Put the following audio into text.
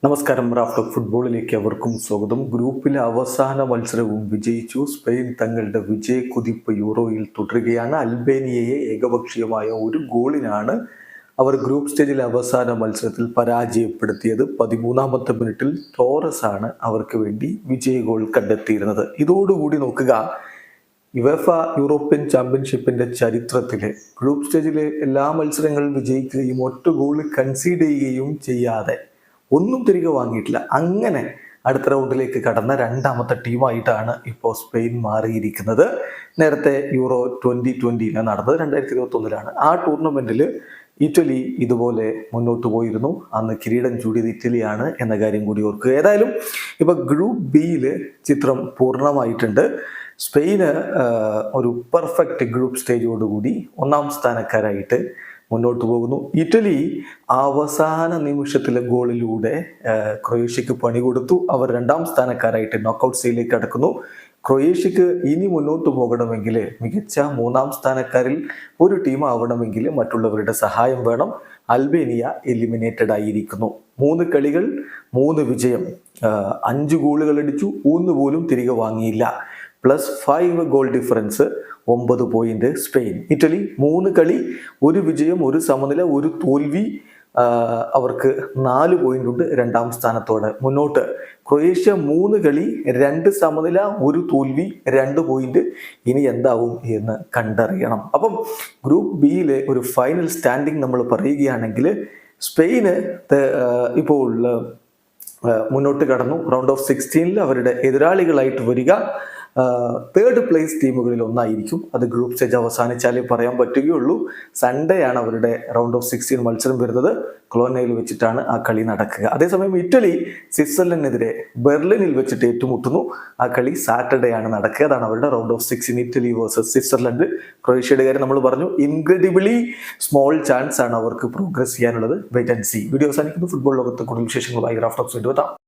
നമസ്കാരം. റാഫ്റ്റർ ഫുട്ബോളിലേക്ക് അവർക്കും സ്വാഗതം. ഗ്രൂപ്പിലെ അവസാന മത്സരവും വിജയിച്ചു. സ്പെയിൻ തങ്ങളുടെ വിജയ കുതിപ്പ് യൂറോയിൽ തുടരുകയാണ്. അൽബേനിയയെ ഏകപക്ഷീയമായ ഒരു ഗോളിനാണ് അവർ ഗ്രൂപ്പ് സ്റ്റേജിലെ അവസാന മത്സരത്തിൽ പരാജയപ്പെടുത്തിയത്. 13ാമത്തെ മിനിറ്റിൽ ടോറസ് ആണ് അവർക്ക് വേണ്ടി വിജയ ഗോൾ കണ്ടെത്തിയിരുന്നത്. ഇതോടുകൂടി നോക്കുക, യുവേഫ യൂറോപ്യൻ ചാമ്പ്യൻഷിപ്പിന്റെ ചരിത്രത്തിലെ ഗ്രൂപ്പ് സ്റ്റേജിലെ എല്ലാ മത്സരങ്ങളും വിജയിക്കുകയും ഒറ്റ ഗോൾ കൺസീഡ് ചെയ്യുകയും ചെയ്യാതെ ഒന്നും തിരികെ വാങ്ങിയിട്ടില്ല. അങ്ങനെ അടുത്ത റൗണ്ടിലേക്ക് കടന്ന രണ്ടാമത്തെ ടീമായിട്ടാണ് ഇപ്പോൾ സ്പെയിൻ മാറിയിരിക്കുന്നത്. നേരത്തെ യൂറോ 2020 നടന്നത് 2021 ആ ടൂർണമെന്റിൽ ഇറ്റലി ഇതുപോലെ മുന്നോട്ട് പോയിരുന്നു. അന്ന് കിരീടം ചൂടിയത് ഇറ്റലിയാണ് എന്ന കാര്യം കൂടി ഓർക്കുക. ഏതായാലും ഇപ്പൊ ഗ്രൂപ്പ് ബിയിൽ ചിത്രം പൂർണ്ണമായിട്ടുണ്ട്. സ്പെയിന് ഒരു പെർഫെക്റ്റ് ഗ്രൂപ്പ് സ്റ്റേജോടുകൂടി 1ാം സ്ഥാനക്കാരായിട്ട് മുന്നോട്ട് പോകുന്നു. ഇറ്റലി അവസാന നിമിഷത്തിലെ ഗോളിലൂടെ ക്രൊയേഷ്യക്ക് പണി കൊടുത്തു. അവർ 2ാം സ്ഥാനക്കാരായിട്ട് നോക്കൌട്ട് സ്റ്റേജിലേക്ക് കടക്കുന്നു. ക്രൊയേഷ്യക്ക് ഇനി മുന്നോട്ട് പോകണമെങ്കിൽ മികച്ച 3ാം സ്ഥാനക്കാരിൽ ഒരു ടീം ആവണമെങ്കിൽ മറ്റുള്ളവരുടെ സഹായം വേണം. അൽബേനിയ എലിമിനേറ്റഡ് ആയിരിക്കുന്നു. 3 കളികൾ 3 വിജയം, 5 ഗോളുകൾ അടിച്ചു, 1 പോലും തിരികെ വാങ്ങിയില്ല. +5 goal difference, 9 point Spain. Italy 3 കളി 1 വിജയം, 1 സമനില, 1 തോൽവി. അവർക്ക് 4 പോയിന്റ് ഉണ്ട്, 2ാം സ്ഥാനത്തോടെ മുന്നോട്ട്. ക്രൊയേഷ്യ 3 കളി 2 സമനില, 1 തോൽവി, 2 പോയിന്റ്. ഇനി എന്താവും എന്ന് കണ്ടറിയണം. അപ്പം ഗ്രൂപ്പ് ബിയിലെ ഒരു ഫൈനൽ സ്റ്റാൻഡിങ് നമ്മൾ പറയുകയാണെങ്കിൽ സ്പെയിന് ഇപ്പോൾ മുന്നോട്ട് കടന്നു. റൗണ്ട് ഓഫ് 16 അവരുടെ എതിരാളികളായിട്ട് വരിക 3rd പ്ലേസ് ടീമുകളിൽ ഒന്നായിരിക്കും. അത് ഗ്രൂപ്പ് സ്റ്റേജ് അവസാനിച്ചാലേ പറയാൻ പറ്റുകയുള്ളൂ. സൺഡേ ആണ് അവരുടെ റൗണ്ട് ഓഫ് 16 മത്സരം വരുന്നത്. കൊളോനയിൽ വെച്ചിട്ടാണ് ആ കളി നടക്കുക. അതേസമയം ഇറ്റലി സ്വിറ്റ്സർലൻഡിനെതിരെ ബെർലിനിൽ വെച്ചിട്ട് ഏറ്റുമുട്ടുന്നു. ആ കളി സാറ്റർഡേ ആണ് നടക്കുക. അതാണ് അവരുടെ round of 16, Italy versus Switzerland. ക്രൊയേഷ്യയുടെ കാര്യം നമ്മൾ പറഞ്ഞു, ഇൻക്രെഡിബിളി സ്മോൾ ചാൻസ് ആണ് അവർക്ക് പ്രോഗ്രസ് ചെയ്യാനുള്ളത്. Wait and see. വീഡിയോ അവസാനിക്കുന്നു. ഫുട്ബോൾ ലോകത്ത് കൂടുതൽ വിശേഷങ്ങളുമായി റാഫ്റ്റർ എത്താം.